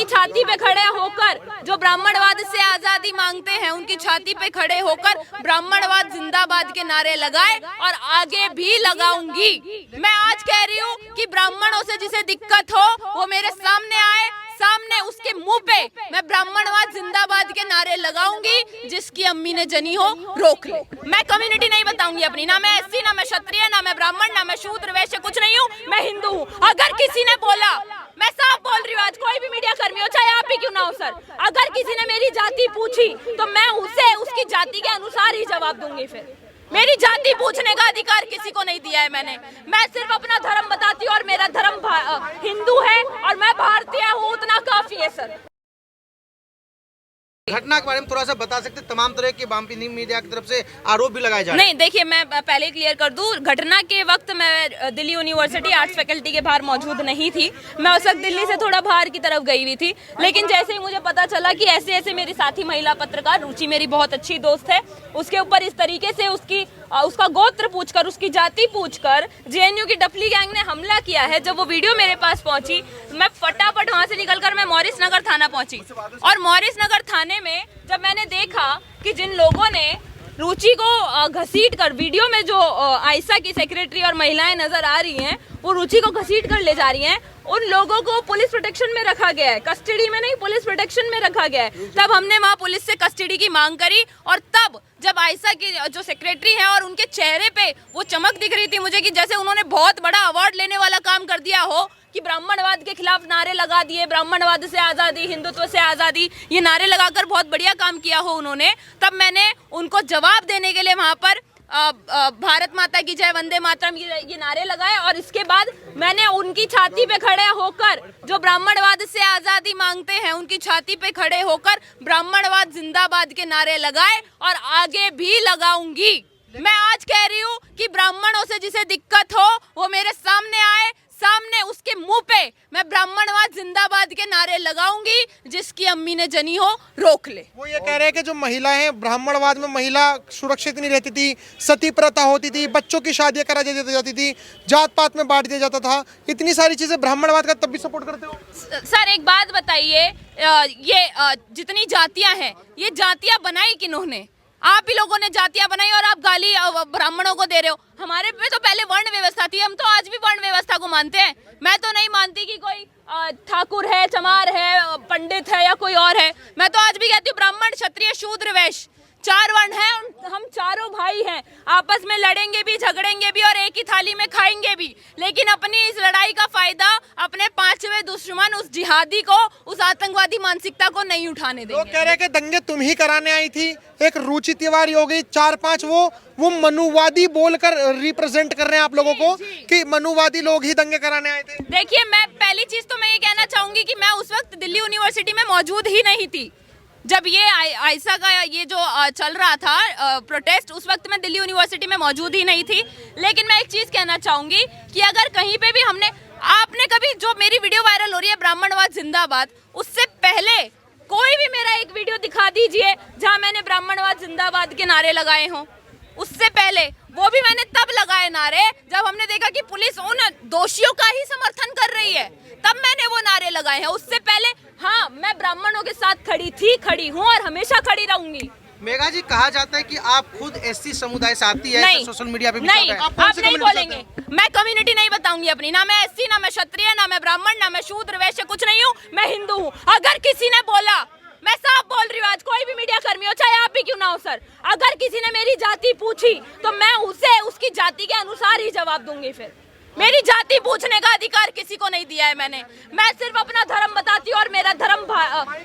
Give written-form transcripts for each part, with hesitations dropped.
उनकी छाती पे खड़े होकर जो ब्राह्मणवाद से आजादी मांगते हैं, उनकी छाती पे खड़े होकर ब्राह्मणवाद जिंदाबाद के नारे लगाए और आगे भी लगाऊंगी। मैं आज कह रही हूँ कि ब्राह्मणों से जिसे दिक्कत हो वो मेरे सामने आए, सामने उसके मुंह पे मैं ब्राह्मणवाद जिंदाबाद के नारे लगाऊंगी। जिसकी अम्मी ने जनी हो रोक ले। मैं कम्युनिटी नहीं बताऊंगी अपनी, ना मैं एससी, ना मैं क्षत्रिय, ना मैं ब्राह्मण, ना मैं शूद्र वैश्य, कुछ नहीं हूँ, मैं हिंदू हूँ। अगर किसी ने बोला, मैं साफ बोल रही हूँ, आज कोई भी मीडिया कर्मी हो, चाहे आप ही क्यों ना हो सर, अगर किसी ने मेरी जाति पूछी तो मैं उसे उसकी जाति के अनुसार ही जवाब दूंगी। फिर मेरी जाति पूछने का अधिकार किसी को नहीं दिया है मैंने। मैं सिर्फ अपना धर्म बताती हूँ और मेरा धर्म हिंदू है और मैं भारतीय हूँ, उतना काफी है सर। घटना के बारे में थोड़ा सा बता सकते, तमाम तरह के वामपंथी मीडिया की तरफ से आरोप भी लगाए जा रहे हैं। नहीं देखिए, मैं पहले क्लियर कर दूं, घटना के वक्त मैं दिल्ली यूनिवर्सिटी आर्ट्स फैकल्टी के बाहर मौजूद नहीं थी। मैं उस वक्त दिल्ली से थोड़ा बाहर की तरफ गई हुई थी। लेकिन जैसे ही मुझे पता चला कि ऐसे ऐसे मेरी साथी महिला पत्रकार रुचि, मेरी बहुत अच्छी दोस्त है, उसके ऊपर इस तरीके से उसका गोत्र पूछकर, उसकी जाति पूछकर जेएनयू की डफली गैंग ने हमला किया है। जब वो वीडियो मेरे पास पहुंची, मैं फटाफट वहां से निकलकर मैं मॉरिस नगर थाना पहुंची। और मॉरिस नगर थाने में जब मैंने देखा कि जिन लोगों ने रुचि को घसीट कर, वीडियो में जो आयशा की सेक्रेटरी और महिलाएं नजर आ रही हैं, वो रुचि को घसीट कर ले जा रही हैं, उन लोगों को पुलिस प्रोटेक्शन में रखा गया है, कस्टडी में नहीं, पुलिस प्रोटेक्शन में रखा गया है। तब हमने वहाँ पुलिस से कस्टडी की मांग करी और तब जब आयशा की जो सेक्रेटरी है और उनके चेहरे पे वो चमक दिख रही थी मुझे कि जैसे उन्होंने बहुत बड़ा अवार्ड लेने वाला काम कर दिया हो, कि ब्राह्मणवाद के खिलाफ नारे लगा दिए, ब्राह्मणवाद से आज़ादी, हिंदुत्व से आज़ादी, ये नारे लगाकर बहुत बढ़िया काम किया हो उन्होंने, तब मैंने उनको जवाब देने के लिए वहाँ पर भारत माता की जय, वंदे मातरम ये नारे लगाए। और इसके बाद मैंने उनकी छाती पे खड़े होकर जो ब्राह्मणवाद से आज़ादी मांगते हैं, उनकी छाती पे खड़े होकर ब्राह्मणवाद जिंदाबाद के नारे लगाए और आगे भी लगाऊंगी। मैं आज कह रही हूँ कि ब्राह्मणों से जिसे दिक्कत हो वो मेरे सामने आए, सामने उसके मुंह पे मैं ब्राह्मणवाद जिंदाबाद के नारे लगाऊंगी। जिसकी अम्मी ने जनी हो रोक ले। वो ये कह रहे हैं कि जो महिलाएं, ब्राह्मणवाद में महिला सुरक्षित नहीं रहती थी, सती प्रथा होती थी, बच्चों की शादियां करा दी जाती थी, जात पात में बांट दिया जाता था, इतनी सारी चीजें ब्राह्मणवाद का तब भी सपोर्ट करते हो? सर एक बात बताइए, ये जितनी जातियां हैं, ये जातियां बनाई किन्होंने? आप ही लोगों ने जातियां बनाई और आप गाली ब्राह्मणों को दे रहे हो। हमारे पे तो पहले वर्ण व्यवस्था थी, हम तो आज भी वर्ण व्यवस्था को मानते हैं। मैं तो नहीं मानती कि कोई ठाकुर है, चमार है, पंडित है या कोई और है। मैं तो आज भी कहती हूँ ब्राह्मण, क्षत्रिय, शूद्र, वैश्य, 4 वर्ण हैं, हम चारों भाई हैं, आपस में लड़ेंगे भी, झगड़ेंगे भी और एक ही थाली में खाएंगे भी। लेकिन अपनी इस लड़ाई का फायदा अपने 5वें दुश्मन, उस जिहादी को, उस आतंकवादी मानसिकता को नहीं उठाने देंगे। लोग कह रहे हैं कि दंगे तुम ही कराने आई थी। एक रुचि तिवारी हो गई, 4-5 वो मनुवादी बोलकर रिप्रेजेंट कर रहे हैं आप लोगों को कि मनुवादी लोग ही दंगे कराने आए थे। देखिए, मैं पहली चीज तो मैं ये कहना चाहूंगी कि मैं उस वक्त दिल्ली यूनिवर्सिटी में मौजूद ही नहीं थी जब ये आयशा का ये जो चल रहा था प्रोटेस्ट, उस वक्त मैं दिल्ली यूनिवर्सिटी में मौजूद ही नहीं थी। लेकिन मैं एक चीज़ कहना चाहूँगी कि अगर कहीं पे भी आपने कभी, जो मेरी वीडियो वायरल हो रही है ब्राह्मणवाद जिंदाबाद, उससे पहले कोई भी मेरा एक वीडियो दिखा दीजिए जहाँ मैंने ब्राह्मणवाद जिंदाबाद के नारे लगाए हों। उससे पहले वो भी मैंने तब लगाए नारे जब हमने देखा कि पुलिस उन दोषियों का ही समर्थन कर रही है, तब मैंने वो नारे लगाए हैं। उससे पहले हाँ, मैं ब्राह्मणों के साथ खड़ी थी, खड़ी हूँ और हमेशा खड़ी रहूंगी। मेघा जी, कहा जाता है कि आप खुद एससी समुदाय से आती है, नहीं, सोशल मीडिया पे भी नहीं, आप नहीं बोलेंगे। मैं कम्युनिटी नहीं बताऊंगी अपनी, ना मैं एससी, ना मैं क्षत्रिय, ना मैं ब्राह्मण, ना मैं शूद्र वैश्य, कुछ नहीं हूँ, मैं हिंदू हूँ। अगर किसी ने बोला, मैं साफ बोल रही हूँ, आज कोई भी मीडिया कर्मी हो, चाहे आप भी क्यों ना हो सर, अगर किसी ने मेरी जाति पूछी तो मैं उसे उसकी जाति के अनुसार ही जवाब दूंगी। फिर मेरी जाति पूछने का अधिकार किसी को नहीं दिया है मैंने। मैं सिर्फ अपना धर्म बताती हूँ और मेरा धर्म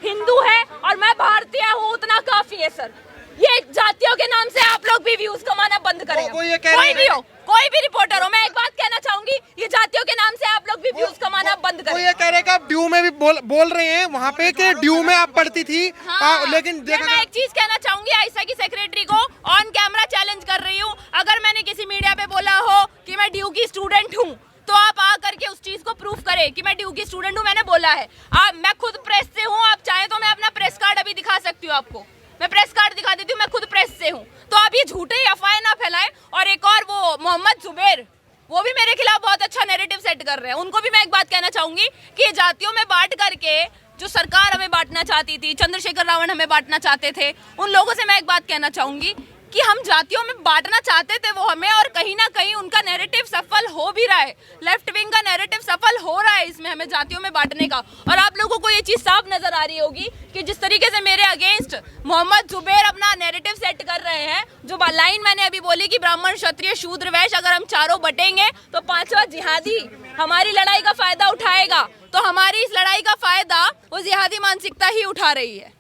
हिंदू है और मैं भारतीय हूँ, उतना काफी है सर। ये जातियों के नाम से आप लोग भी व्यूज कमाना बंद करें। कोई भी हो, कोई भी रिपोर्टर हो, मैं एक बात कहना चाहूंगी, ये जातियों के नाम से आप लोग भी व्यूज कमाना बंद करें। वो ये कह रहे हैं कि आप ड्यू में भी बोल रहे हैं वहाँ पे कि ड्यू में आप पढ़ती थी। हाँ, लेकिन मैं एक चीज कहना चाहूंगी, आयशा की सेक्रेटरी को ऑन कैमरा चैलेंज कर रही हूँ, अगर मैंने किसी मीडिया पे बोला हो कि मैं ड्यू की स्टूडेंट हूँ तो आप आ करके उस चीज को प्रूफ करें कि मैं ड्यू की स्टूडेंट हूँ। मैंने बोला है, मैं खुद प्रेस से हूँ, आप चाहे तो मैं अपना प्रेस कार्ड अभी दिखा सकती हूँ आपको, मैं प्रेस कार्ड दिखा देती हूँ, मैं खुद प्रेस से हूँ। तो आप ये झूठे अफवाहें ना फैलाएं। और एक और वो मोहम्मद जुबैर, वो भी मेरे खिलाफ बहुत अच्छा नैरेटिव सेट कर रहे हैं। उनको भी मैं एक बात कहना चाहूंगी कि जातियों में बांट करके जो सरकार हमें बांटना चाहती थी, चंद्रशेखर रावण हमें बांटना चाहते थे, उन लोगों से मैं एक बात कहना चाहूंगी कि हम जातियों में बांटना चाहते थे वो हमें, और कहीं ना कहीं उनका नैरेटिव सफल हो भी रहा है। लेफ्ट विंग का नैरेटिव सफल हो रहा है इसमें हमें जातियों में बांटने का। और आप लोगों को ये चीज साफ नजर आ रही होगी कि जिस तरीके से मेरे अगेंस्ट मोहम्मद जुबैर अपना नैरेटिव सेट कर रहे हैं, जो लाइन मैंने अभी बोली कि ब्राह्मण, क्षत्रिय, शूद्र, वैश्य अगर हम चारों बटेंगे तो पांचवा जिहादी हमारी लड़ाई का फायदा उठाएगा, तो हमारी इस लड़ाई का फायदा वो जिहादी मानसिकता ही उठा रही है।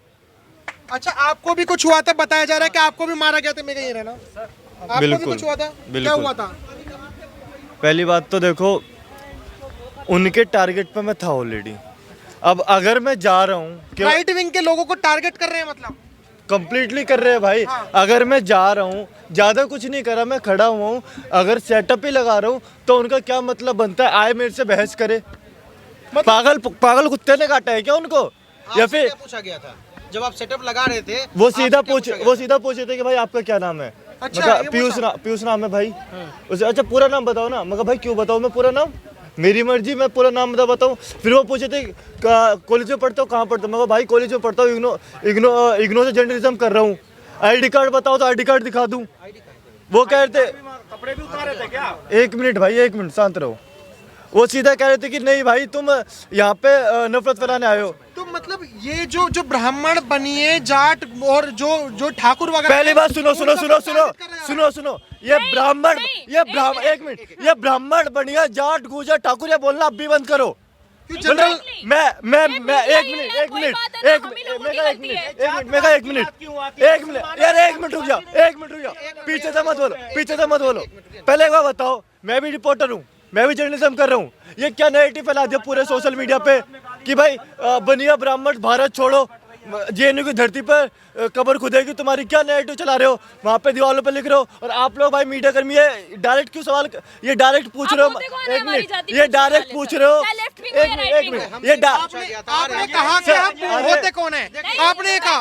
अच्छा, आपको भी कुछ हुआ था, बताया जा रहा है कि आपको भी मारा गया था, मेरा ये रहना आपको भी कुछ हुआ था? क्या हुआ था? पहली बात तो देखो, उनके टारगेट पे मैं था ऑलरेडी। अब अगर मैं जा रहा हूँ, राइट विंग के लोगों को टारगेट कर रहे हैं मतलब? कंप्लीटली कर रहे हैं भाई। अगर मैं जा रहा हूँ, ज्यादा कुछ नहीं करा, मैं खड़ा हुआ हूँ, अगर सेटअप ही लगा रहा हूँ तो उनका क्या मतलब बनता है आए मेरे से बहस करे? पागल कुत्ते ने काटा है क्या उनको? या फिर पूछा गया था जब आप सेटअप लगा रहे थे? वो सीधा पूछे थे कि भाई आपका क्या नाम है? अच्छा, पीयूष नाम है भाई। उसे अच्छा पूरा नाम बताओ ना। मगर भाई क्यों बताओ मैं पूरा नाम? मेरी मर्जी, मैं पूरा नाम बताऊँ। फिर वो पूछे थे कॉलेज में पढ़ते हो, कहाँ पढ़ते हो? मैं भाई कॉलेज में पढ़ता हूँ, इग्नो से जर्नलिज्म कर रहा हूँ। आईडी कार्ड बताओ तो आईडी कार्ड दिखा दूँ। वो कह रहे थे, कपड़े भी उतारे थे क्या? एक मिनट भाई, एक मिनट शांत रहो। वो सीधा कह रहे थे कि नहीं भाई तुम यहाँ पे नफरत फैलाने आए हो। तो मतलब ये जो ब्राह्मण बनिए, जाट और जो ठाकुर वगैरह, पहली बात सुनो, ये ब्राह्मण, एक मिनट, ये ब्राह्मण बनिया, जाट, गुजर, ठाकुर ये बोलना अब भी बंद करो। जनरल मैं एक मिनट यार, एक मिनट रुक जाओ, पीछे से मत बोलो। पहले एक बार बताओ, मैं भी रिपोर्टर हूँ, मैं भी जर्नलिज्म कर रहा हूँ। ये क्या नैरेटिव फैला दिया पूरे सोशल मीडिया पे कि भाई बनिया ब्राह्मण भारत छोड़ो, जेएनयू की धरती पर कब्र खुदेगी, तुम्हारी क्या नैरेटिव चला रहे हो? वहाँ पे दीवारों पे लिख रहे हो। और आप लोग भाई मीडिया कर्मी ये डायरेक्ट क्यों सवाल, ये डायरेक्ट पूछ रहे हो? एक मिनट, ये डायरेक्ट पूछ रहे हो, एक मिनट, ये आपने कहा कि आप होते कौन है? आपने कहा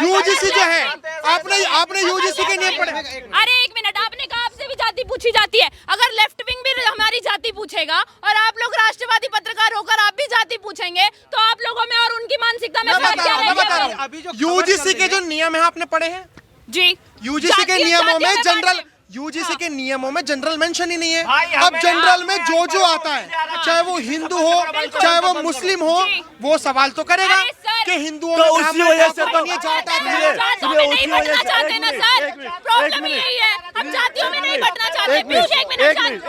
यूजीसी जो है, आपने यूजीसी के नियम पढ़े? अरे एक मिनट, आपने कहा आपसे भी जाति पूछी जाती है। अगर लेफ्ट विंग भी हमारी जाति पूछेगा और आप लोग राष्ट्रवादी पत्रकार होकर आप भी जाति पूछेंगे तो आप लोगों में और उनकी मानसिकता में फर्क क्या मैं बता रहेगा? रहा हूँ, यूजीसी के जो नियम है आपने पढ़े हैं? जी, यूजीसी के नियमों में जनरल, यूजीसी के नियमों में जनरल मेंशन ही नहीं है। अब जनरल में जो आता है, चाहे वो हिंदू हो, चाहे वो मुस्लिम हो, वो सवाल तो करेगा कि हिंदुओं में उसी वजह से जातियों में नहीं बंटना चाहते ना सर, प्रॉब्लम यही है, हम जातियों में नहीं बंटना चाहते।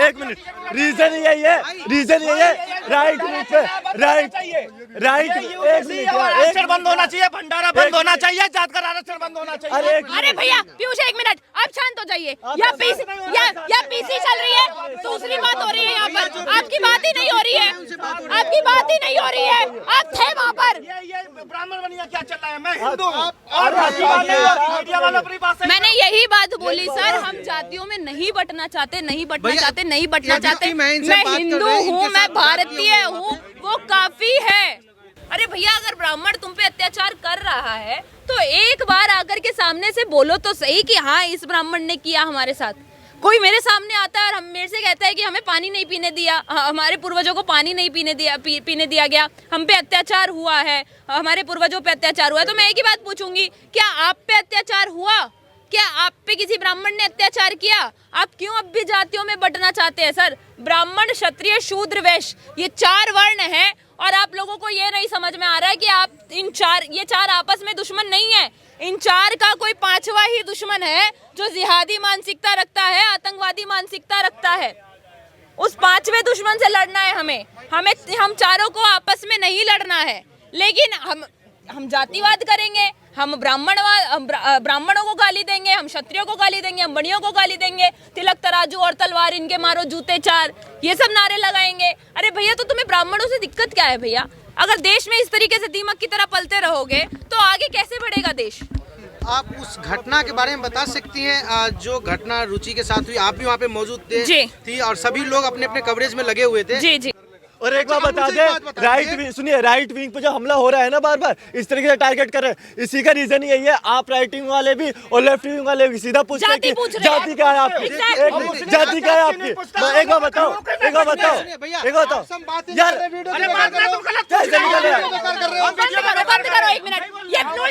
एक मिनट, रीजन यही है, राइट, आरक्षण बंद होना चाहिए, भंडारा बंद होना चाहिए, जात का आरक्षण बंद होना चाहिए। अरे भैया पीयूष एक मिनट, आप शांत हो जाइए। या पीसी चल रही है, दूसरी बात हो रही है यहाँ पर, आपकी बात ही नहीं हो रही है, आपकी बात ही नहीं हो रही है। आप थे वहाँ पर। ये ब्राह्मण बनिया क्या चल रहा है? मैं हिंदू हूँ और मीडिया वालों अपनी बात से मैंने यही बात बोली सर, हम जातियों में नहीं बंटना चाहते, नहीं बंटना चाहते। मैं हिंदू हूँ, मैं भारतीय हूँ, वो काफी है। अरे भैया अगर ब्राह्मण तुम पे अत्याचार कर रहा है तो एक बार आकर के सामने से बोलो तो सही कि हाँ इस ब्राह्मण ने किया हमारे साथ। कोई मेरे सामने आता है और मेरे से कहता है कि हमें पानी नहीं पीने दिया, हमारे पूर्वजों को पानी नहीं पीने दिया गया, हम पे अत्याचार हुआ है, हमारे पूर्वजों पे अत्याचार हुआ है, तो मैं एक ही बात पूछूंगी, क्या आप पे अत्याचार हुआ? क्या आप पे किसी ब्राह्मण ने अत्याचार किया? आप क्यों अब भी जातियों में बंटना चाहते हैं सर? ब्राह्मण, क्षत्रिय, शूद्र, वैश्य ये 4 वर्ण हैं और आप लोगों को ये नहीं समझ में आ रहा है कि आप ये चार आपस में दुश्मन नहीं है। इन 4 का कोई 5वां ही दुश्मन है जो जिहादी मानसिकता रखता है, आतंकवादी मानसिकता रखता है। उस 5वें दुश्मन से लड़ना है हमें। हम चारों को आपस में नहीं लड़ना है, लेकिन हम जातिवाद करेंगे, हम ब्राह्मणों को गाली देंगे, हम क्षत्रियों को गाली देंगे, हम बनियों को गाली देंगे, तिलक तराजू और तलवार इनके मारो जूते 4, ये सब नारे लगाएंगे। अरे भैया तो तुम्हें ब्राह्मणों से दिक्कत क्या है भैया? अगर देश में इस तरीके से दीमक की तरह पलते रहोगे तो आगे कैसे बढ़ेगा देश? आप उस घटना के बारे में बता सकती हैं जो घटना रुचि के साथ हुई? आप भी वहाँ पे मौजूद जी। थी और सभी लोग अपने अपने कवरेज में लगे हुए थे। जी। और एक बात बता मुझे एक बात दे, बता राइट दीजिए। विंग, सुनिए, राइट विंग पे जो हमला हो रहा है ना बार बार इस तरीके से टारगेट कर रहे हैं, इसी का रीजन यही है। आप राइट विंग वाले भी और लेफ्ट विंग वाले भी सीधा पूछ रहे हैं जाति कि पूछ रहे हैं। जाति क्या है आपकी, Exactly. एक मिनट, जाति क्या है आपकी, एक बार बताओ, एक बार बताओ, सुनिए भैया, एक बार आप सब बताओ बातें यार, कर रहे हैं, वीडियो अरे बेकार बात कर रहे तुम हो। गलत कैसे निकल रहे हैं? बेकार कर रहे हो। बंद करो एक मिनट।